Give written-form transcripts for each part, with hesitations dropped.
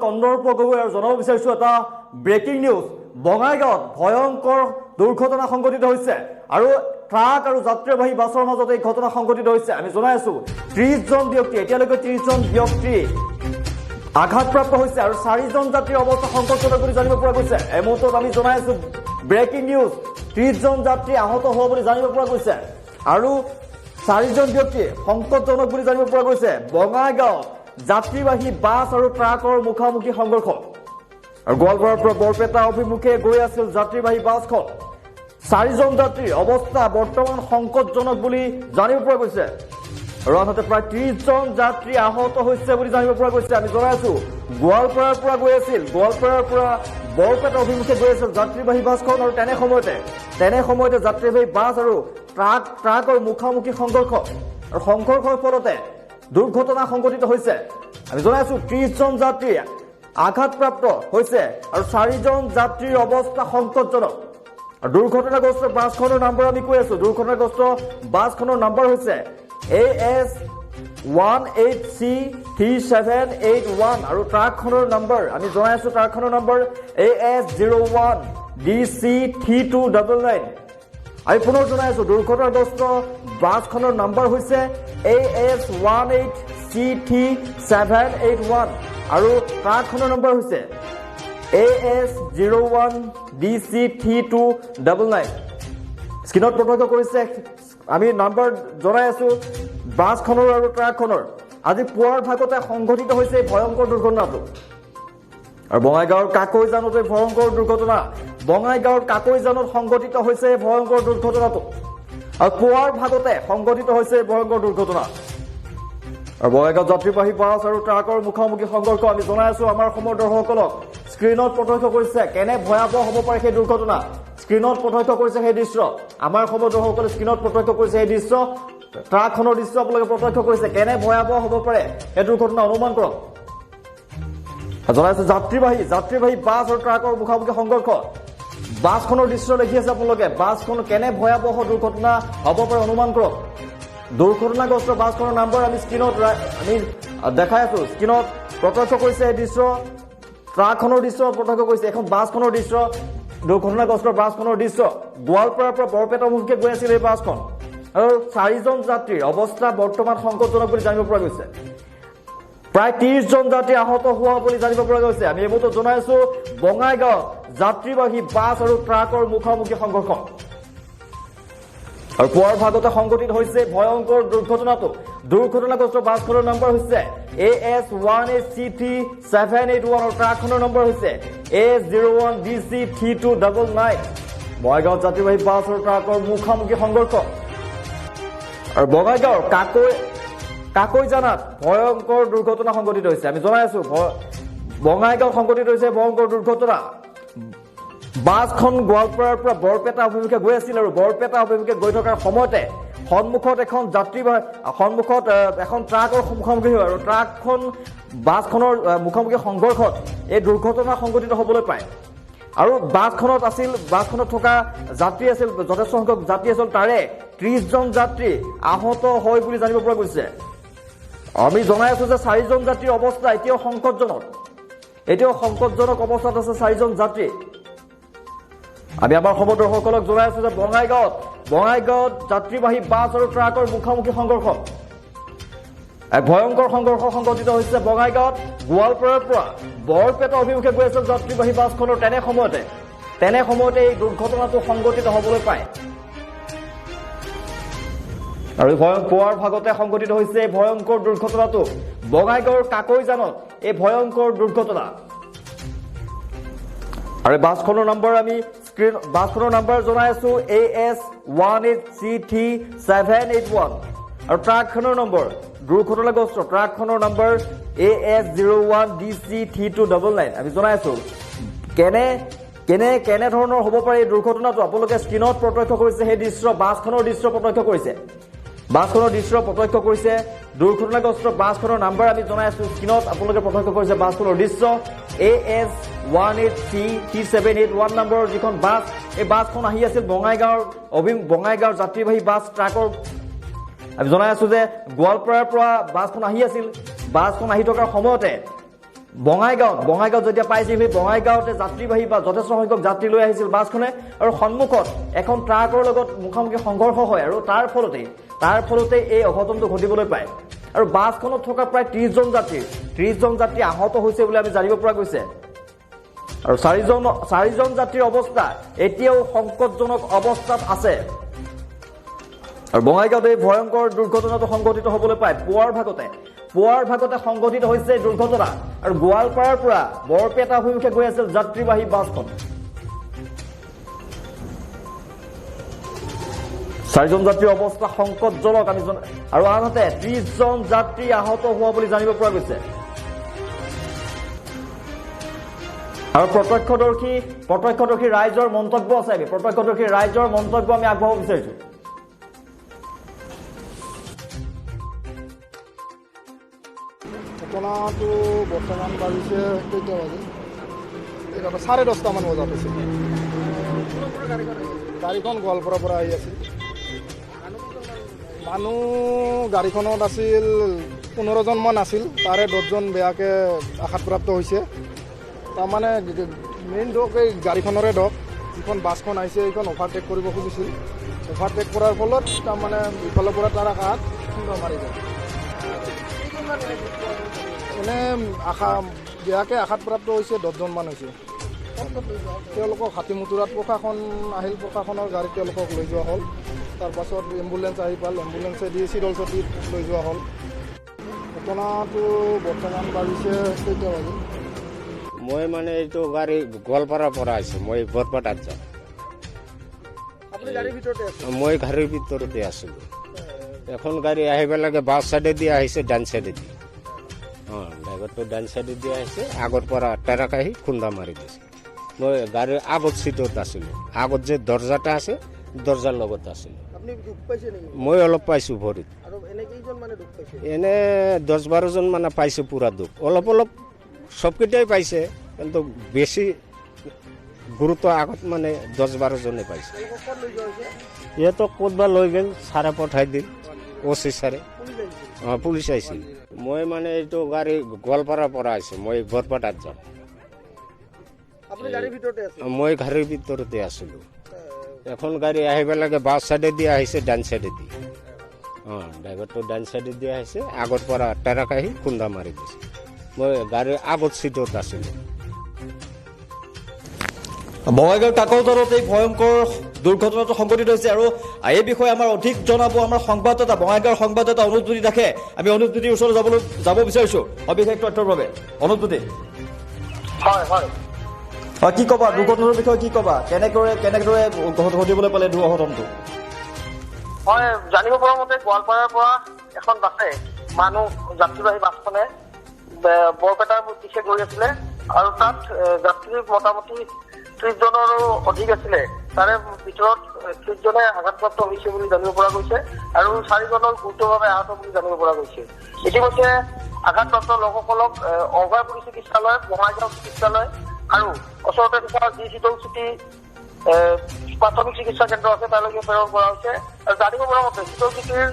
কন্দৰ্প গগৈ আৰু জনাব বিচাৰিছো এটা ব্ৰেকিং নিউজ বঙাইগাঁৱত ভয়ংকৰ দুৰ্ঘটনা সংঘটিত হৈছে আৰু ট্ৰাক আৰু যাত্ৰীবাহী বাছৰ মাজত এই ঘটনা সংঘটিত হৈছে আমি জনাই আছো 30 জন ব্যক্তি এতিয়ালৈকে 30 জন ব্যক্তি আঘাতপ্ৰাপ্ত হৈছে আৰু 4 জন যাত্ৰীৰ অৱস্থা সংকটজনক বুলি জানিব পৰা গৈছে এই মুহূৰ্তত আমি জনাই আছো ব্ৰেকিং নিউজ 30 জন যাত্ৰী আহত হোৱা বুলি জানিব পৰা গৈছে আৰু 4 জন ব্যক্তি সংকটজনক বুলি জানিব পৰা গৈছে বঙাইগাঁৱত যাত্ৰীবাহী বাছ আৰু ট্ৰাকৰ মুখামুখি সংঘৰ্ষ আৰু গোৱালপাৰাৰ পৰা বৰপেটা অভিমুখে গৈ আছিল যাত্ৰীবাহী বাছখন 4 জন যাত্ৰীৰ অৱস্থা বৰ্তমান সংকটজনক বুলি জানিব পৰা গৈছে আৰু আনহাতে প্ৰায় 30 জন যাত্ৰী আহত হৈছে বুলি জানিব পৰা গৈছে আমি জনাই আছো গোৱালপাৰাৰ পৰা গৈ আছিল গোৱালপাৰাৰ পৰা বৰপেটা অভিমুখে গৈ আছিল যাত্ৰীবাহী বাছখন আৰু তেনে সময়তে যাত্ৰীবাহী বাছ আৰু ট্ৰাকৰ মুখামুখি সংঘৰ্ষ আৰু সংঘৰ্ষৰ ফলতে দুৰ্ঘটনা সংঘটিত হৈছে আমি জনাই আছো 30 জন যাত্ৰী আঘাতপ্ৰাপ্ত হৈছে আৰু 4 জন যাত্ৰীৰ অৱস্থা সংকটজনক আৰু দুৰ্ঘটনাগ্ৰস্ত বাছখনৰ নম্বৰ আমি কৈ আছো দুৰ্ঘটনাগ্ৰস্ত বাছখনৰ নম্বৰ হৈছে AS 18C3781 আৰু ট্ৰাকখনৰ নম্বৰ আমি জনাই আছো ট্ৰাকখনৰ নম্বৰ AS 01DC3299 আমি পুনৰ জনাই আছো দুৰ্ঘটনাগ্ৰস্ত বাছখনৰ নম্বৰ হৈছে AS 18C3781 আৰু ট্ৰাকখনৰ নম্বৰ হৈছে AS 01DC3299 স্ক্ৰিনত প্ৰত্যক্ষ কৰিছে আমি নম্বৰ জনাই আছো বাছখনৰ আৰু ট্ৰাকখনৰ আজি পুৱাৰ ভাগতে সংঘটিত হৈছে ভয়ংকৰ দুৰ্ঘটনাটো আৰু বঙাইগাঁৱৰ কাকৈজানত ভয়ংকৰ দুৰ্ঘটনা বঙাইগাঁৱৰ কাকৈজানত সংঘটিত হৈছে ভয়ংকৰ দুৰ্ঘটনাটো আৰু পুৱাৰ ভাগতে সংঘটিত হৈছে ভয়ংকৰ দুৰ্ঘটনা আৰু বঙাইগাঁও যাত্ৰীবাহী বাছ আৰু ট্ৰাকৰ মুখামুখি সংঘৰ্ষ আমি জনাই আছো আমাৰ অসমৰ দৰ্শকসকলক স্ক্ৰিনত প্ৰত্যক্ষ কৰিছে কেনে ভয়াৱহ হ'ব পাৰে সেই দুৰ্ঘটনা স্ক্ৰিনত প্ৰত্যক্ষ কৰিছে সেই দৃশ্য আমাৰ অসমৰ দৰ্শকসকলে স্ক্ৰিনত প্ৰত্যক্ষ কৰিছে সেই দৃশ্য ট্ৰাকখনৰ দৃশ্য আপোনালোকে প্ৰত্যক্ষ কৰিছে কেনে ভয়াৱহ হ'ব পাৰে এই দুৰ্ঘটনা অনুমান কৰক জনাই আছো যাত্ৰীবাহী বাছ আৰু ট্ৰাকৰ মুখামুখি সংঘৰ্ষ বাছখনৰ দৃশ্য দেখি আছে আপোনালোকে বাছখন কেনে ভয়াৱহ দুৰ্ঘটনা হ'ব পাৰে অনুমান কৰক দুৰ্ঘটনাগ্ৰস্ত বাছখনৰ নম্বৰ আমি স্ক্ৰিনত আমি দেখাই আছো স্ক্ৰিনত প্ৰত্যক্ষ কৰিছে এই দৃশ্য ট্ৰাকখনৰ দৃশ্য প্ৰত্যক্ষ কৰিছে এখন বাছখনৰ দৃশ্য দুৰ্ঘটনাগ্ৰস্ত বাছখনৰ দৃশ্য গোৱালপাৰাৰ পৰা বৰপেটা অভিমুখে গৈ আছিল এই বাছখন আৰু 4 জন যাত্ৰীৰ অৱস্থা বৰ্তমান সংকটজনক বুলি জানিব পৰা গৈছে প্ৰায় 30 জন যাত্ৰী আহত হোৱা বুলি জানিব পৰা গৈছে আমি এই মুহূৰ্তত জনাই আছো বঙাইগাঁও যাত্ৰীবাহী বাছ আৰু ট্ৰাকৰ মুখামুখি সংঘৰ্ষ আৰু পুৱাৰ ভাগতে সংঘটিত হৈছে ভয়ংকৰ দুৰ্ঘটনাটো দুৰ্ঘটনাগ্ৰস্ত বাছখনৰ নম্বৰ হৈছে AS 18C3781 আৰু ট্ৰাকখনৰ নম্বৰ হৈছে AS 01DC3299 বঙাইগাঁও যাত্ৰীবাহী বাছ আৰু ট্ৰাকৰ মুখামুখি সংঘৰ্ষ আৰু বঙাইগাঁৱৰ কাকৈজানাত ভয়ংকৰ দুৰ্ঘটনা সংঘটিত হৈছে আমি জনাই আছো বঙাইগাঁৱত সংঘটিত হৈছে ভয়ংকৰ দুৰ্ঘটনা বাছখন গোৱালপাৰাৰ পৰা বৰপেটা অভিমুখে গৈ আছিল আৰু বৰপেটা অভিমুখে গৈ থকাৰ সময়তে সন্মুখত এখন এখন ট্ৰাকৰ মুখামুখি হয় আৰু ট্ৰাকখন বাছখনৰ মুখামুখি সংঘৰ্ষত এই দুৰ্ঘটনা সংঘটিত হ'বলৈ পায় আৰু বাছখনত থকা যাত্ৰী আছিল যথেষ্ট সংখ্যক যাত্ৰী আছিল তাৰে 30 জন যাত্ৰী আহত হয় বুলি জানিব পৰা গৈছে আমি জনাই আছো যে 4 জন যাত্ৰীৰ অৱস্থা এতিয়াও সংকটজনক অৱস্থাত আছে 4 জন যাত্ৰী আমি আমাৰ অসমৰ দৰ্শকসকলক জনাই আছো যে বঙাইগাঁৱত যাত্ৰীবাহী বাছ আৰু ট্ৰাকৰ মুখামুখি সংঘৰ্ষ এক ভয়ংকৰ সংঘৰ্ষ সংঘটিত হৈছে বঙাইগাঁৱত গোৱালপাৰাৰ পৰা বৰপেটা অভিমুখে গৈ আছিল যাত্ৰীবাহী বাছখনৰ তেনে সময়তে এই দুৰ্ঘটনাটো সংঘটিত হ'বলৈ পায় আৰু পুৱাৰ ভাগতে সংঘটিত হৈছে এই ভয়ংকৰ দুৰ্ঘটনাটো বঙাইগাঁৱৰ কাকৈজানত এই ভয়ংকৰ দুৰ্ঘটনা আৰু বাছখনৰ নম্বৰ আমি বাছখনৰ নম্বৰ জনাই আছো AS 18C3781 আৰু ট্ৰাকখনৰ নম্বৰ দুৰ্ঘটনাগ্ৰস্ত ট্ৰাকখনৰ নম্বৰ AS 01DC3299 আমি জনাই আছো কেনে ধৰণৰ হ'ব পাৰে এই দুৰ্ঘটনাটো আপোনালোকে স্ক্ৰিনত প্ৰত্যক্ষ কৰিছে সেই দৃশ্য বাছখনৰ দৃশ্য প্ৰত্যক্ষ কৰিছে দুৰ্ঘটনাগ্ৰস্ত বাছখনৰ নম্বৰ আমি জনাই আছো স্ক্ৰিনত আপোনালোকে প্ৰত্যক্ষ কৰিছে বাছখনৰ দৃশ্য AS 18C3781 নম্বৰৰ যিখন বাছ এই বাছখন আহি আছিল বঙাইগাঁৱৰ যাত্ৰীবাহী বাছ ট্ৰাকৰ আমি জনাই আছো যে গোৱালপাৰাৰ পৰা বাছখন আহি থকাৰ সময়তে বঙাইগাঁও যেতিয়া পাইছিল সেই বঙাইগাঁৱতে যাত্ৰীবাহী বা যথেষ্ট সংখ্যক যাত্ৰী লৈ আহিছিল বাছখনে আৰু সন্মুখত এখন ট্ৰাকৰ লগত মুখামুখি সংঘৰ্ষ হয় আৰু তাৰ ফলতে এই অঘটনটো ঘটিবলৈ পায় আৰু বাছখনত থকা প্ৰায় 30 জন যাত্ৰী আহত হৈছে বুলি আমি জানিব পৰা গৈছে আৰু চাৰিজন যাত্ৰীৰ অৱস্থা এতিয়াও সংকটজনক অৱস্থাত আছে আৰু বঙাইগাঁৱত এই ভয়ংকৰ দুৰ্ঘটনাটো সংঘটিত হ'বলৈ পায় পুৱাৰ ভাগতে সংঘটিত হৈছে দুৰ্ঘটনা আৰু গোৱালপাৰাৰ পৰা বৰপেটা অভিমুখে গৈ আছিল যাত্ৰীবাহী বাছখন 4 জন যাত্ৰীৰ অৱস্থা সংকটজনক আৰু আনহাতে 30 জন যাত্ৰী আহত হোৱা বুলি জানিব পৰা গৈছে আৰু প্ৰত্যক্ষদৰ্শী ৰাইজৰ মন্তব্য আছে প্ৰত্যক্ষদৰ্শী ৰাইজৰ মন্তব্য আমি আগবঢ়াব বিচাৰিছো ঘটনাটো বৰ্তমান বাজিছে কেইটা বাজে 10:30 মান বজাত হৈছে গাড়ীখন গোৱালপাৰাৰ পৰা আহি আছিল মানুহ গাড়ীখনত আছিল 15 জন মান আছিল তাৰে 10 জন বেয়াকৈ আঘাতপ্ৰাপ্ত হৈছে তাৰমানে মেইন দোষ এই গাড়ীখনৰে দোষ যিখন বাছখন আহিছে এইখন অভাৰটেক কৰিব খুজিছিল অভাৰটেক কৰাৰ ফলত তাৰমানে ইফালৰ পৰা তাৰ আঘাত খুন্দা মাৰি যায় এনে বেয়াকৈ আঘাতপ্ৰাপ্ত হৈছে 10 জন মান হৈছে তেওঁলোকক হাতীমুতুৰাত প্ৰশাসনৰ গাড়ীত তেওঁলোকক লৈ যোৱা হ'ল তাৰপাছত এম্বুলেঞ্চ আহি পাল এম্বুলেঞ্চেদি চিৰলচতীত লৈ যোৱা হ'ল ঘটনাটো বৰ্তমান বাজিছে কেইটা বাজে মই মানে এইটো গাড়ী গোৱালপাৰাৰ পৰা আহিছোঁ মই বৰপেটাত যাম মই গাড়ীৰ ভিতৰতে আছিলোঁ এখন গাড়ী আহিব লাগে বাছ চাইডেদি আহিছে ডান চাইডেদি ড্ৰাইভাৰটো ডান চাইডেদি আহিছে আগৰ পৰা ট্ৰাক আহি খুন্দা মাৰি দিছে মই গাড়ীৰ আগত চিটত আছিলোঁ আগত যে দৰ্জাটা আছে দৰ্জাৰ লগত আছিলোঁ মই অলপ পাইছোঁ ভৰিত এনে 10-12 জন মানে পাইছোঁ পুৰা দুখ অলপ সবকেইটাই পাইছে কিন্তু বেছি গুৰুত্ব আগত মানে 10-12 জনে পাইছে ইহঁতক ক'তবা লৈ গ'ল ছাৰে পঠাই দিল ওচি ছাৰে পুলিচ আহিছিল মই মানে এইটো গাড়ী গোৱালপাৰাৰ পৰা আহিছোঁ মই বৰপেটাত যাম মই গাড়ীৰ ভিতৰতে আছিলোঁ এখন গাড়ী আহিব লাগে বাছ চাইডেদি আহিছে ডান চাইডেদি ড্ৰাইভাৰটো ডান চাইডেদি আহিছে আগৰ পৰা ট্ৰাক আহি খুন্দা মাৰি দিছে মই গাড়ীৰ আগত চিটত আছিলোঁ বঙাইগাঁৱৰ কাকতত এই ভয়ংকৰ দুৰ্ঘটনাটো সংঘটিত হৈছে আৰু এই বিষয়ে আমাৰ অধিক জনাব আমাৰ সংবাদদাতা বঙাইগাঁৱৰ সংবাদদাতা অনুজ্যোতি দাসে আমি অনুজ্যোতিৰ ওচৰলৈ যাব বিচাৰিছোঁ অবিশেষ তথ্যৰ বাবে অনুজ্যোতি হয় কি ক'বা দুৰ্ঘটনাৰ বিষয়ে কি ক'বা কেনেদৰে ঘটিবলৈ পালে দুৰ্ঘটনাটো হয় জানিব পৰা মতে গোৱালপাৰাৰ পৰা এখন বাছে যাত্ৰীবাহী বাছখনে বৰপেটাৰ দিশে গৈ আছিলে আৰু তাত যাত্ৰী মোটামুটি 30 জনৰো অধিক আছিলে তাৰে ভিতৰত 30 জনে আঘাতপ্ৰাপ্ত হৈছে বুলি জানিব পৰা গৈছে আৰু 4 জনৰ গুৰুতৰভাৱে আহত বুলি জানিব পৰা গৈছে ইতিমধ্যে আঘাতপ্ৰাপ্ত লোকসকলক অভয়পুৰী চিকিৎসালয় বঙাইগাঁও চিকিৎসালয় আৰু ওচৰতে থকা যি শীতলচুটি প্ৰাথমিক চিকিৎসা কেন্দ্ৰ আছে তালৈকে প্ৰেৰণ কৰা হৈছে আৰু জানিব পৰা মতে শীতলচুটিৰ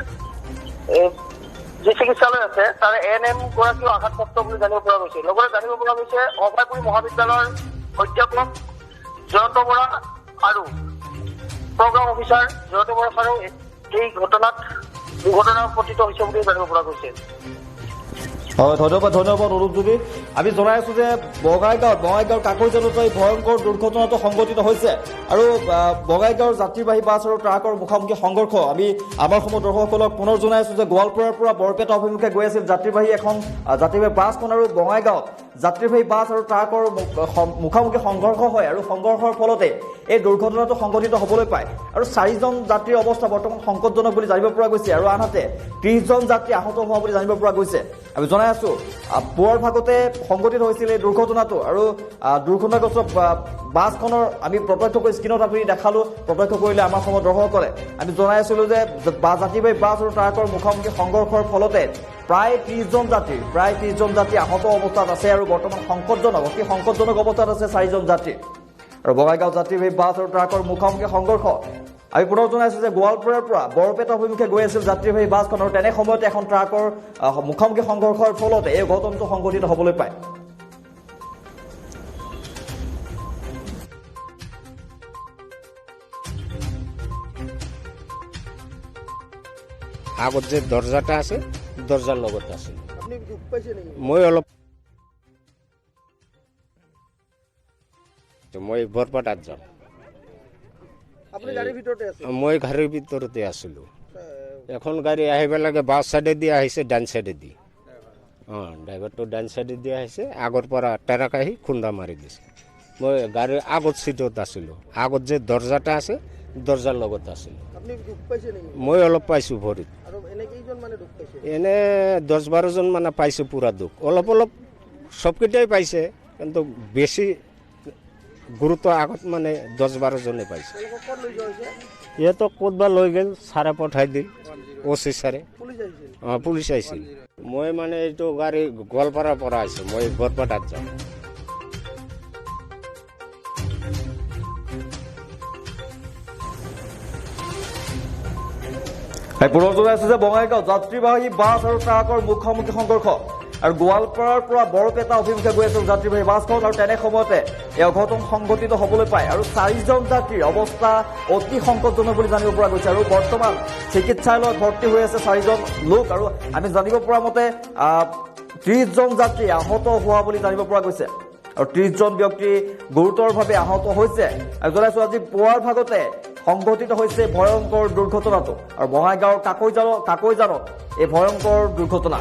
যি চিকিৎসালয় আছে তাৰে ANM গৰাকীও আঘাতপ্ৰাপ্ত বুলি জানিব পৰা গৈছে লগতে জানিব পৰা গৈছে অভয়পুৰী মহাবিদ্যালয়ৰ অধ্যাপক জয়ন্ত বৰা আৰু প্ৰগ্ৰাম অফিচাৰ জয়ন্ত বৰা ছাৰেও এই দুৰ্ঘটনাত পতিত হৈছে বুলি জানিব পৰা গৈছে হয় ধন্যবাদ অনুজ্যোতি আমি জনাই আছো যে বঙাইগাঁৱৰ কাকৈজানত এই ভয়ংকৰ দুৰ্ঘটনাটো সংঘটিত হৈছে আৰু বঙাইগাঁৱৰ যাত্ৰীবাহী বাছ আৰু ট্ৰাকৰ মুখামুখি সংঘৰ্ষ আমি আমাৰ সময় দৰ্শকসকলক পুনৰ জনাই আছো যে গোৱালপাৰাৰ পৰা বৰপেটা অভিমুখে গৈ আছিল যাত্ৰীবাহী বাছখন আৰু বঙাইগাঁৱত যাত্ৰীবাহী বাছ আৰু ট্ৰাকৰ মুখামুখি সংঘৰ্ষ হয় আৰু সংঘৰ্ষৰ ফলতে এই দুৰ্ঘটনাটো সংঘটিত হ'বলৈ পায় আৰু 4 জন যাত্ৰীৰ অৱস্থা বৰ্তমান সংকটজনক বুলি জানিব পৰা গৈছে আৰু আনহাতে 30 জন যাত্ৰী আহত হোৱা বুলি জানিব পৰা গৈছে আমি জনাই আছো পুৱাৰ ভাগতে সংঘটিত হৈছিল এই দুৰ্ঘটনাটো আৰু দুৰ্ঘটনাগ্ৰস্ত বাছখনৰ আমি প্ৰত্যক্ষ কৰি স্ক্ৰীণত আপুনি দেখালো প্ৰত্যক্ষ কৰিলে আমাৰ সময় দৰ্শকসকলে আমি জনাই আছিলো যে যাত্ৰীবাহী বাছ আৰু ট্ৰাকৰ মুখামুখি সংঘৰ্ষৰ ফলতে প্ৰায় 30 জন যাত্ৰী আহত অৱস্থাত আছে আৰু বৰ্তমান অতি সংকটজনক অৱস্থাত আছে 4 জন যাত্ৰী আৰু বঙাইগাঁও যাত্ৰীবাহী বাছ আৰু ট্ৰাকৰ মুখামুখি সংঘৰ্ষ আমি পুনৰ জনাইছো যে গোৱালপাৰাৰ পৰা বৰপেটা অভিমুখে গৈ আছিল যাত্ৰীবাহী বাছখন আৰু তেনে সময়তে এখন ট্ৰাকৰ মুখামুখি সংঘৰ্ষৰ ফলতে এই ঘটনাটো সংঘটিত হ'বলৈ পায় আগত যে দরজাটা আছে দরজার লগত আছিল আপুনি দুখ পাইছে নেকি মই অলপ মই বৰপেটাত যাম আপুনি গাড়ীৰ ভিতৰতে আছে মই গাড়ীৰ ভিতৰতে আছিলো এখন গাড়ী আহিব লাগে বাছ সাইডে দি আহিছে ডান সাইডে দি ড্ৰাইভাৰটো ডান সাইডে দি আহিছে আগৰ পৰা ট্ৰাক আহি খুন্দা মাৰি দিছে মই গাড়ীৰ আগত সিটত আছিলো আগত যে দৰজাটা আছে দৰজাৰ লগত আছিল আপুনি দুখ পাইছে নেকি মই অলপ পাইছো ভৰিত আৰু এনে কেইজন মানে দুখ পাইছে এনে 10-12 জন মানে পাইছো পুৰা দুখ অলপ অলপ সবকেইটাই পাইছে কিন্তু বেছি গুৰুত্ব আগত মানে 10-12 জনে পাইছে তেওঁলোকক ক'ত লৈ যোৱা হৈছে ইয়াতো ক'তবা লৈ গেল ছাৰে পঠাই দিল ওচি ছাৰে পুলিচ আহিছিল পুলিচ আহিছিল মই মানে এইটো গাড়ী গোৱালপাৰাৰ পৰা আহিছো মই বৰপেটাত যাম পুনৰ জনাই আছো যে বঙাইগাঁও যাত্ৰীবাহী বাছ আৰু ট্ৰাকৰ মুখামুখি সংঘৰ্ষ আৰু গোৱালপাৰাৰ পৰা বৰপেটা অভিমুখে গৈ আছিল যাত্ৰীবাহী বাছখন আৰু তেনে সময়তে এই অঘটন সংঘটিত হ'বলৈ পায় আৰু 4জন যাত্ৰীৰ অৱস্থা অতি সংকটজনক বুলি জানিব পৰা গৈছে আৰু বৰ্তমান চিকিৎসালয়ত ভৰ্তি হৈ আছে 4জন লোক আৰু আমি জানিব পৰা মতে 30জন যাত্ৰী আহত হোৱা বুলি জানিব পৰা গৈছে আৰু 30জন ব্যক্তি গুৰুতৰভাৱে আহত হৈছে আৰু জনাইছো আজি পুৱাৰ ভাগতে সংঘটিত হৈছে ভয়ংকৰ দুৰ্ঘটনাটো আৰু বঙাইগাঁৱৰ কাকৈজানত এই ভয়ংকৰ দুৰ্ঘটনা